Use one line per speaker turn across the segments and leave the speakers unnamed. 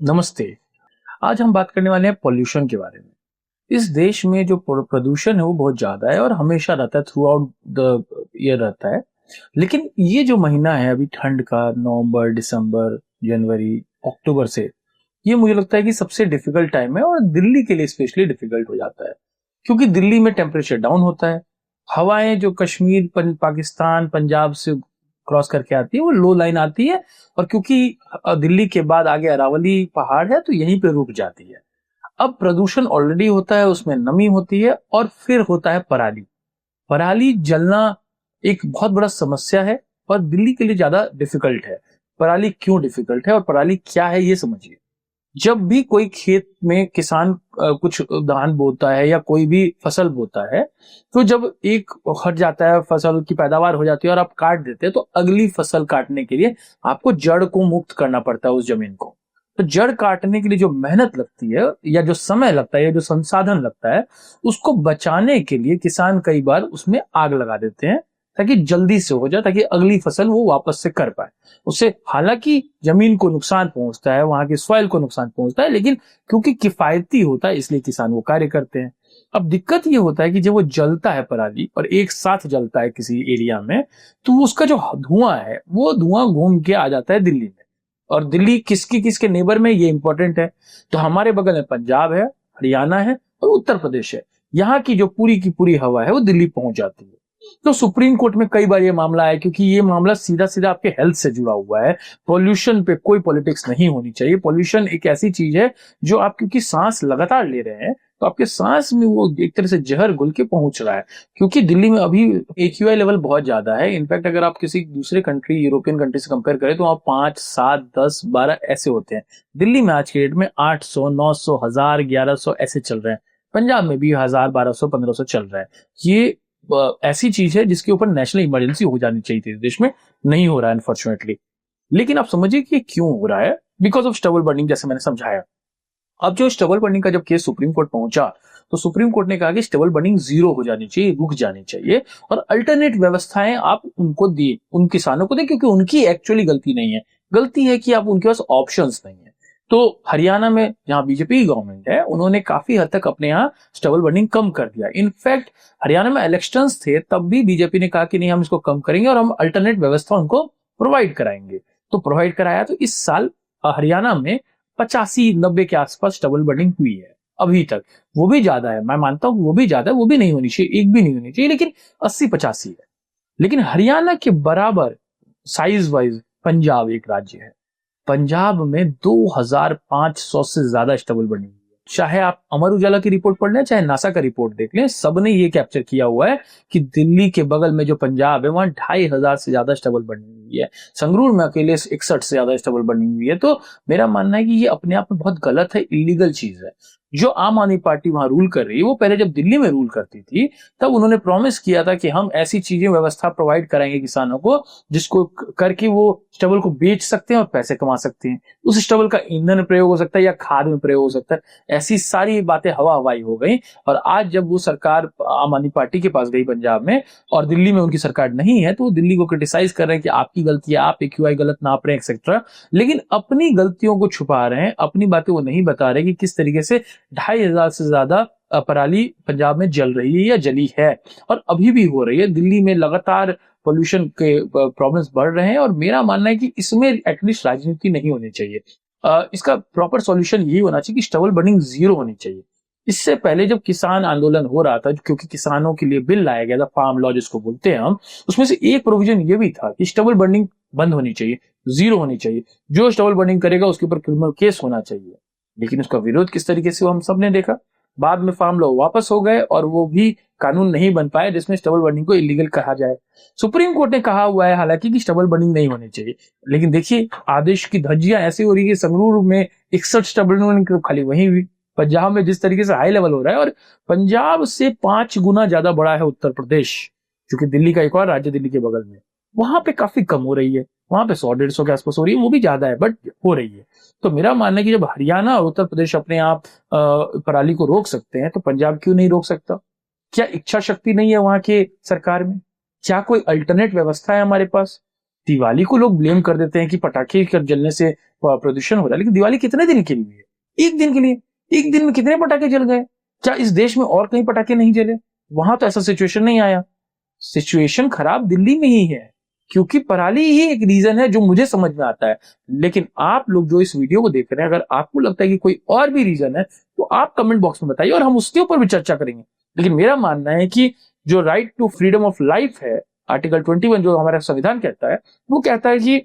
नमस्ते। आज हम बात करने वाले हैं पॉल्यूशन के बारे में। इस देश में जो प्रदूषण है वो बहुत ज्यादा है और हमेशा रहता है, थ्रू आउट द ईयर रहता है। लेकिन ये जो महीना है अभी ठंड का, नवंबर, दिसंबर, जनवरी, अक्टूबर से, ये मुझे लगता है कि सबसे डिफिकल्ट टाइम है और दिल्ली के लिए स्पेशली डिफिकल्ट हो जाता है, क्योंकि दिल्ली में टेम्परेचर डाउन होता है। हवाएं जो कश्मीर, पाकिस्तान, पंजाब से क्रॉस करके आती है वो लो लाइन आती है, और क्योंकि दिल्ली के बाद आगे अरावली पहाड़ है तो यहीं पे रुक जाती है। अब प्रदूषण ऑलरेडी होता है, उसमें नमी होती है, और फिर होता है पराली। पराली जलना एक बहुत बड़ा समस्या है और दिल्ली के लिए ज्यादा डिफिकल्ट है। पराली क्यों डिफिकल्ट है और पराली क्या है ये समझिए। जब भी कोई खेत में किसान कुछ धान बोता है या कोई भी फसल बोता है, तो जब एक हट जाता है, फसल की पैदावार हो जाती है और आप काट देते हैं, तो अगली फसल काटने के लिए आपको जड़ को मुक्त करना पड़ता है उस जमीन को। तो जड़ काटने के लिए जो मेहनत लगती है या जो समय लगता है या जो संसाधन लगता है, उसको बचाने के लिए किसान कई बार उसमें आग लगा देते हैं ताकि जल्दी से हो जाए, ताकि अगली फसल वो वापस से कर पाए। उससे हालांकि जमीन को नुकसान पहुंचता है, वहां की सॉइल को नुकसान पहुंचता है, लेकिन क्योंकि किफायती होता है इसलिए किसान वो कार्य करते हैं। अब दिक्कत ये होता है कि जब वो जलता है पराली और एक साथ जलता है किसी एरिया में, तो उसका जो धुआं है वो धुआं घूम के आ जाता है दिल्ली में। और दिल्ली किसकी किसके नेबर में, ये इंपॉर्टेंट है। तो हमारे बगल में पंजाब है, हरियाणा है और उत्तर प्रदेश है। यहाँ की जो पूरी की पूरी हवा है वो दिल्ली पहुंच जाती है। तो सुप्रीम कोर्ट में कई बार ये मामला है, क्योंकि ये मामला सीधा सीधा आपके हेल्थ से जुड़ा हुआ है। पॉल्यूशन पे कोई पॉलिटिक्स नहीं होनी चाहिए। पॉल्यूशन एक ऐसी चीज है जो आप क्योंकि सांस लगातार ले रहे हैं, तो आपके सांस में वो एक तरह से जहर घुल के पहुंच रहा है। क्योंकि दिल्ली में अभी एक्यूआई लेवल बहुत ज्यादा है। इनफैक्ट अगर आप किसी दूसरे कंट्री, यूरोपियन कंट्री से कंपेयर करें, तो वहां 5, 7, 10, 12 ऐसे होते हैं। दिल्ली में आज के डेट में 800, 900, 1000, 1100 ऐसे चल रहे हैं। पंजाब में भी 1000, 1200, 1500 चल रहा है। ये ऐसी चीज है जिसके ऊपर नेशनल इमरजेंसी हो जानी चाहिए थी इस देश में, नहीं हो रहा है अनफॉर्चुनेटली। लेकिन आप समझिए कि क्यों हो रहा है। बिकॉज ऑफ स्टबल बर्निंग, जैसे मैंने समझाया। अब जो स्टबल बर्निंग का जब केस सुप्रीम कोर्ट पहुंचा, तो सुप्रीम कोर्ट ने कहा कि स्टबल बर्निंग जीरो हो जानी चाहिए, रुक जानी चाहिए, और अल्टरनेट व्यवस्थाएं आप उनको दिए, उन किसानों को दे, क्योंकि उनकी एक्चुअली गलती नहीं है। गलती है कि आप उनके पास ऑप्शंस नहीं है। तो हरियाणा में जहां बीजेपी की गवर्नमेंट है, उन्होंने काफी हद तक अपने यहाँ स्टबल बर्निंग कम कर दिया। इनफैक्ट हरियाणा में इलेक्शंस थे, तब भी बीजेपी ने कहा कि नहीं, हम इसको कम करेंगे और हम अल्टरनेट व्यवस्था उनको प्रोवाइड कराएंगे। तो प्रोवाइड कराया। तो इस साल हरियाणा में 85-90 के आसपास डबल बर्निंग हुई है अभी तक। वो भी ज्यादा है, मैं मानता हूं वो भी ज्यादा है, वो भी नहीं होनी चाहिए, एक भी नहीं होनी चाहिए, लेकिन 80-85 है। लेकिन हरियाणा के बराबर साइज वाइज पंजाब एक राज्य है। पंजाब में 2500 से ज्यादा स्टबल बनी हुई है। चाहे आप अमर उजाला की रिपोर्ट पढ़ लें, चाहे नासा का रिपोर्ट देख लें, सबने ये कैप्चर किया हुआ है कि दिल्ली के बगल में जो पंजाब है, वहां 2500 से ज्यादा स्टबल बनी हुई है। संगरूर में अकेले 61 से ज्यादा स्टबल बनी हुई है। तो मेरा मानना है कि ये अपने आप में बहुत गलत है, इलीगल चीज है। जो आम आदमी पार्टी वहां रूल कर रही है, वो पहले जब दिल्ली में रूल करती थी, तब उन्होंने प्रॉमिस किया था कि हम ऐसी चीजें, व्यवस्था प्रोवाइड कराएंगे किसानों को, जिसको करके वो स्टबल को बेच सकते हैं और पैसे कमा सकते हैं। उस स्टबल का ईंधन प्रयोग हो सकता है या खाद में प्रयोग हो सकता है। ऐसी सारी बातें हवा हवाई हो गई। और आज जब वो सरकार आम आदमी पार्टी के पास गई पंजाब में, और दिल्ली में उनकी सरकार नहीं है, तो वो दिल्ली को क्रिटिसाइज कर रहे हैं कि आपकी गलती है, आप एक्यूआई गलत नाप रहे हैं, एक्सेट्रा। लेकिन अपनी गलतियों को छुपा रहे हैं, अपनी बातें वो नहीं बता रहे कि किस तरीके से 2500 से ज्यादा पराली पंजाब में जल रही है या जली है, और अभी भी हो रही है। दिल्ली में लगातार पोल्यूशन के प्रॉब्लम्स बढ़ रहे हैं, और मेरा मानना है कि इसमें एटलीस्ट राजनीति नहीं होनी चाहिए। इसका प्रॉपर सॉल्यूशन यही होना चाहिए कि स्टबल बर्निंग जीरो होनी चाहिए। इससे पहले जब किसान आंदोलन हो रहा था, क्योंकि किसानों के लिए बिल लाया गया था, फार्म लॉ जिसको बोलते हैं हम, उसमें से एक प्रोविजन ये भी था कि स्टबल बर्निंग बंद होनी चाहिए, जीरो होनी चाहिए। जो स्टबल बर्निंग करेगा उसके ऊपर क्रिमिनल केस होना चाहिए। लेकिन उसका विरोध किस तरीके से हम सब ने देखा। बाद में फार्म लॉ वापस हो गए और वो भी कानून नहीं बन पाए जिसमें स्टबल बर्निंग को इलीगल कहा जाए। सुप्रीम कोर्ट ने कहा हुआ है हालांकि कि स्टबल बर्निंग नहीं होनी चाहिए, लेकिन देखिए आदेश की धज्जियां ऐसी हो रही है। संगरूर में 61 स्टबल बर्निंग खाली वहीं हुई। पंजाब में जिस तरीके से हाई लेवल हो रहा है, और पंजाब से 5 गुना ज्यादा बड़ा है उत्तर प्रदेश, क्योंकि दिल्ली का एक और राज्य दिल्ली के बगल में, वहां पे काफी कम हो रही है। वहां पे 100-150 के आसपास हो रही है, वो भी ज्यादा है बट हो रही है। तो मेरा मानना है कि जब हरियाणा और उत्तर प्रदेश अपने आप पराली को रोक सकते हैं, तो पंजाब क्यों नहीं रोक सकता? क्या इच्छा शक्ति नहीं है वहां के सरकार में? क्या कोई अल्टरनेट व्यवस्था है हमारे पास? दिवाली को लोग ब्लेम कर देते हैं कि पटाखे जलने से प्रदूषण हो रहा है, लेकिन दिवाली कितने दिन के लिए? एक दिन के लिए। एक दिन में कितने पटाखे जल गए? क्या इस देश में और कहीं पटाखे नहीं जले? वहां तो ऐसा सिचुएशन नहीं आया। सिचुएशन खराब दिल्ली में ही है, क्योंकि पराली ही एक रीजन है जो मुझे समझ में आता है। लेकिन आप लोग जो इस वीडियो को देख रहे हैं, अगर आपको लगता है कि कोई और भी रीजन है तो आप कमेंट बॉक्स में बताइए और हम उसके ऊपर भी चर्चा करेंगे। लेकिन मेरा मानना है कि जो right to freedom of life है, आर्टिकल 21 जो हमारा संविधान कहता है, वो कहता है कि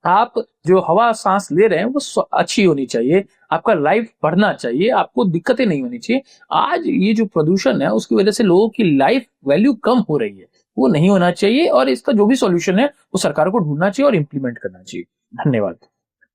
आप जो हवा सांस ले रहे हैं वो अच्छी होनी चाहिए, आपका लाइफ बढ़ना चाहिए, आपको दिक्कतें नहीं होनी चाहिए। आज ये जो प्रदूषण है उसकी वजह से लोगों की लाइफ वैल्यू कम हो रही है, वो नहीं होना चाहिए और इसका जो भी सॉल्यूशन है वो सरकार को ढूंढना चाहिए और इंप्लीमेंट करना चाहिए। धन्यवाद।